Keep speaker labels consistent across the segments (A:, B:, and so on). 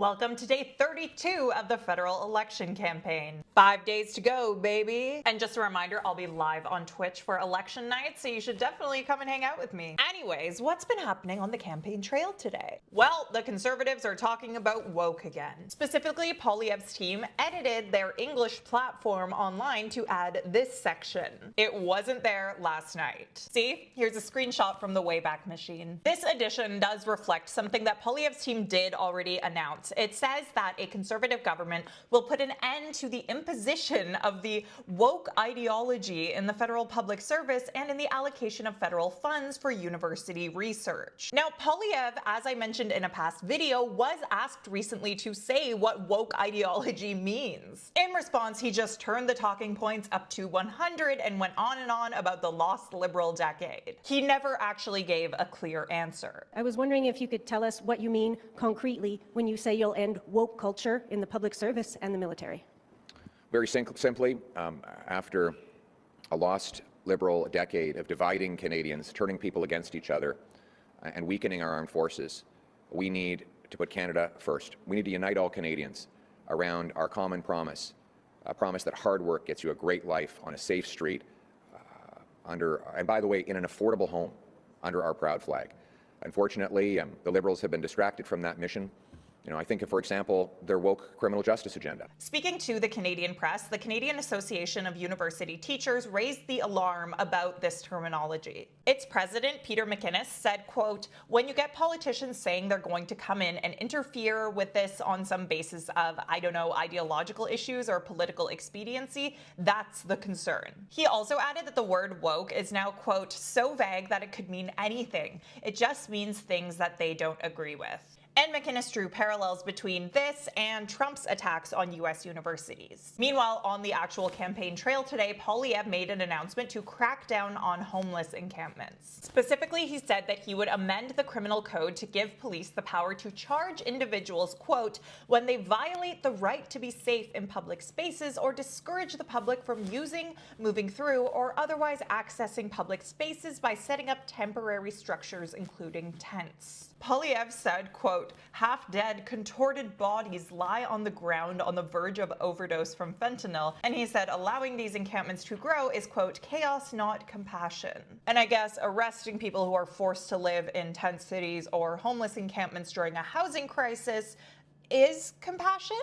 A: Welcome to day 32 of the federal election campaign. 5 days to go, baby. And just a reminder, I'll be live on Twitch for election night, so you should definitely come and hang out with me. Anyways, what's been happening on the campaign trail today? Well, the Conservatives are talking about woke again. Specifically, Poilievre's team edited their English platform online to add this section. It wasn't there last night. See, here's a screenshot from the Wayback Machine. This edition does reflect something that Poilievre's team did already announce. It says that a Conservative government will put an end to the imposition of the woke ideology in the federal public service and in the allocation of federal funds for university research. Now, Poilievre, as I mentioned in a past video, was asked recently to say what woke ideology means. In response, he just turned the talking points up to 100 and went on and on about the lost Liberal decade. He never actually gave a clear answer.
B: I was wondering if you could tell us what you mean concretely when you say you'll end woke culture in the public service and the military.
C: Very simply, after a lost Liberal decade of dividing Canadians, turning people against each other, and weakening our armed forces, we need to put Canada first. We need to unite all Canadians around our common promise, a promise that hard work gets you a great life on a safe street, and by the way, in an affordable home under our proud flag. Unfortunately, the Liberals have been distracted from that mission. I think of, for example, their woke criminal justice agenda.
A: Speaking to the Canadian press, the Canadian Association of University Teachers raised the alarm about this terminology. Its president, Peter McInnes, said, quote, "When you get politicians saying they're going to come in and interfere with this on some basis of, I don't know, ideological issues or political expediency, that's the concern." He also added that the word woke is now, quote, "so vague that it could mean anything. It just means things that they don't agree with." And McInnes drew parallels between this and Trump's attacks on U.S. universities. Meanwhile, on the actual campaign trail today, Poilievre made an announcement to crack down on homeless encampments. Specifically, he said that he would amend the criminal code to give police the power to charge individuals, quote, "when they violate the right to be safe in public spaces or discourage the public from using, moving through, or otherwise accessing public spaces by setting up temporary structures, including tents." Poilievre said, quote, "half-dead, contorted bodies lie on the ground on the verge of overdose from fentanyl." And he said allowing these encampments to grow is, quote, "chaos, not compassion." And I guess arresting people who are forced to live in tent cities or homeless encampments during a housing crisis is compassion?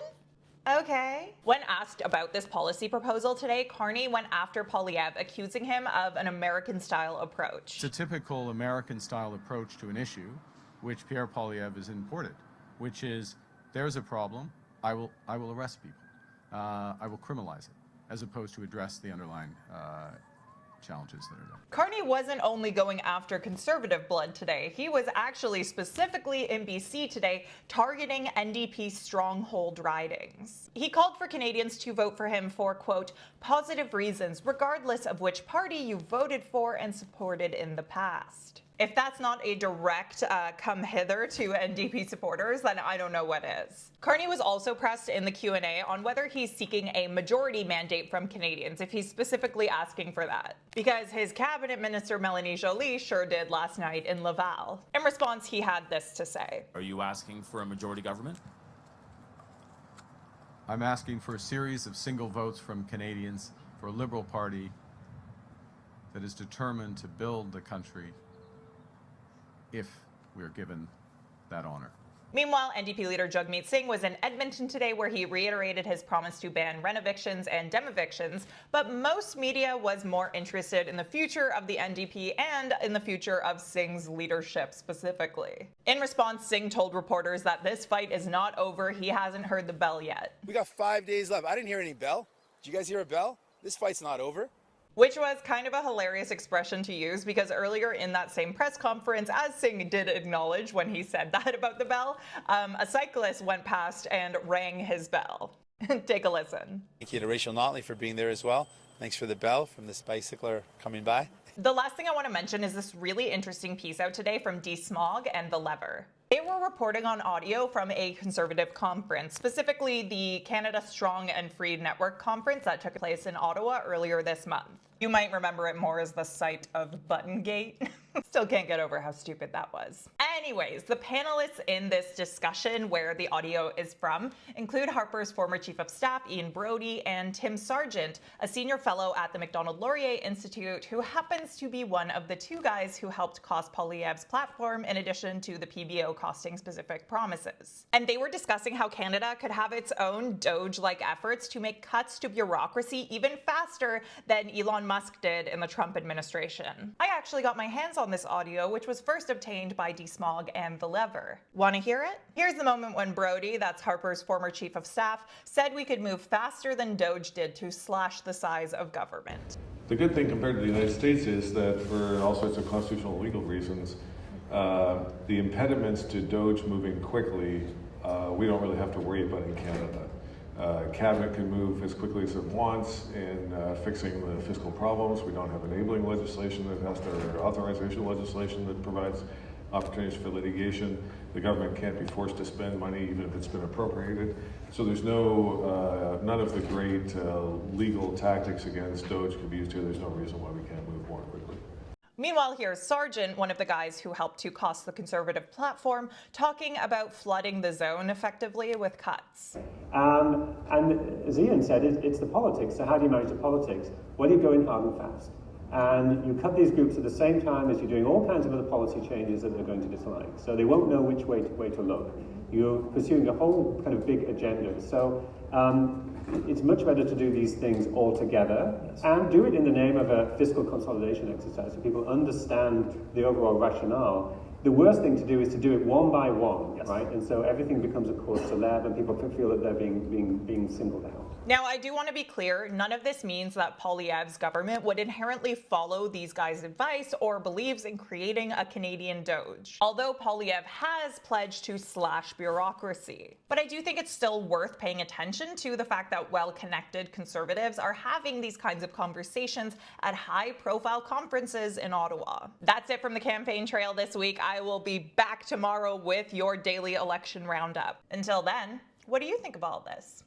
A: Okay. When asked about this policy proposal today, Carney went after Poilievre, accusing him of an American-style approach.
D: It's a typical American-style approach to an issue, which Pierre Poilievre has imported, which is, there's a problem, I will arrest people. I will criminalize it, as opposed to address the underlying challenges that are there.
A: Carney wasn't only going after Conservative blood today, he was actually specifically in BC today targeting NDP stronghold ridings. He called for Canadians to vote for him for, quote, "positive reasons, regardless of which party you voted for and supported in the past." If that's not a direct come hither to NDP supporters, then I don't know what is. Carney was also pressed in the Q&A on whether he's seeking a majority mandate from Canadians, if he's specifically asking for that. Because his cabinet minister, Melanie Joly, sure did last night in Laval. In response, he had this to say.
E: Are you asking for a majority government?
D: I'm asking for a series of single votes from Canadians for a Liberal Party that is determined to build the country if we're given that honor.
A: Meanwhile, NDP leader Jagmeet Singh was in Edmonton today, where he reiterated his promise to ban rent evictions and dem evictions, but most media was more interested in the future of the NDP and in the future of Singh's leadership specifically. In response, Singh told reporters that this fight is not over. He hasn't heard the bell yet.
F: We got 5 days left. I didn't hear any bell. Did you guys hear a bell? This fight's not over.
A: Which was kind of a hilarious expression to use, because earlier in that same press conference, as Singh did acknowledge when he said that about the bell, a cyclist went past and rang his bell. Take a listen.
F: Thank you to Rachel Notley for being there as well. Thanks for the bell from this bicycler coming by.
A: The last thing I want to mention is this really interesting piece out today from DeSmog and The Lever. They were reporting on audio from a Conservative conference, specifically the Canada Strong and Free Network conference that took place in Ottawa earlier this month. You might remember it more as the site of Buttongate. Still can't get over how stupid that was. Anyways, the panelists in this discussion, where the audio is from, include Harper's former Chief of Staff, Ian Brody, and Tim Sargent, a senior fellow at the Macdonald-Laurier Institute, who happens to be one of the two guys who helped cost Poilievre's platform, in addition to the PBO costing specific promises. And they were discussing how Canada could have its own Doge-like efforts to make cuts to bureaucracy even faster than Elon Musk did in the Trump administration. I actually got my hands on this audio, which was first obtained by DeSmog and The Lever. Want to hear it? Here's the moment when Brody, that's Harper's former Chief of Staff, said we could move faster than Doge did to slash the size of government.
G: The good thing compared to the United States is that for all sorts of constitutional and legal reasons, the impediments to Doge moving quickly, we don't really have to worry about in Canada. Cabinet can move as quickly as it wants in fixing the fiscal problems. We don't have enabling legislation that has to, or authorization legislation that provides opportunities for litigation. The government can't be forced to spend money even if it's been appropriated. So there's none of the great legal tactics against Doge can be used here. There's no reason why we can't move more quickly.
A: Meanwhile, here's Sargent, one of the guys who helped to cost the Conservative platform, talking about flooding the zone effectively with cuts.
H: And as Ian said, it's the politics. So how do you manage the politics? Well, you go in hard and fast. And you cut these groups at the same time as you're doing all kinds of other policy changes that they're going to dislike. So they won't know which way to look. You're pursuing a whole kind of big agenda. So it's much better to do these things all together and do it in the name of a fiscal consolidation exercise so people understand the overall rationale. The worst thing to do is to do it one by one, right? And so everything becomes a course célèbre and people feel that they're being singled out.
A: Now, I do want to be clear, none of this means that Poilievre's government would inherently follow these guys' advice or believes in creating a Canadian Doge, although Poilievre has pledged to slash bureaucracy. But I do think it's still worth paying attention to the fact that well-connected Conservatives are having these kinds of conversations at high-profile conferences in Ottawa. That's it from the campaign trail this week. I will be back tomorrow with your daily election roundup. Until then, what do you think of all this?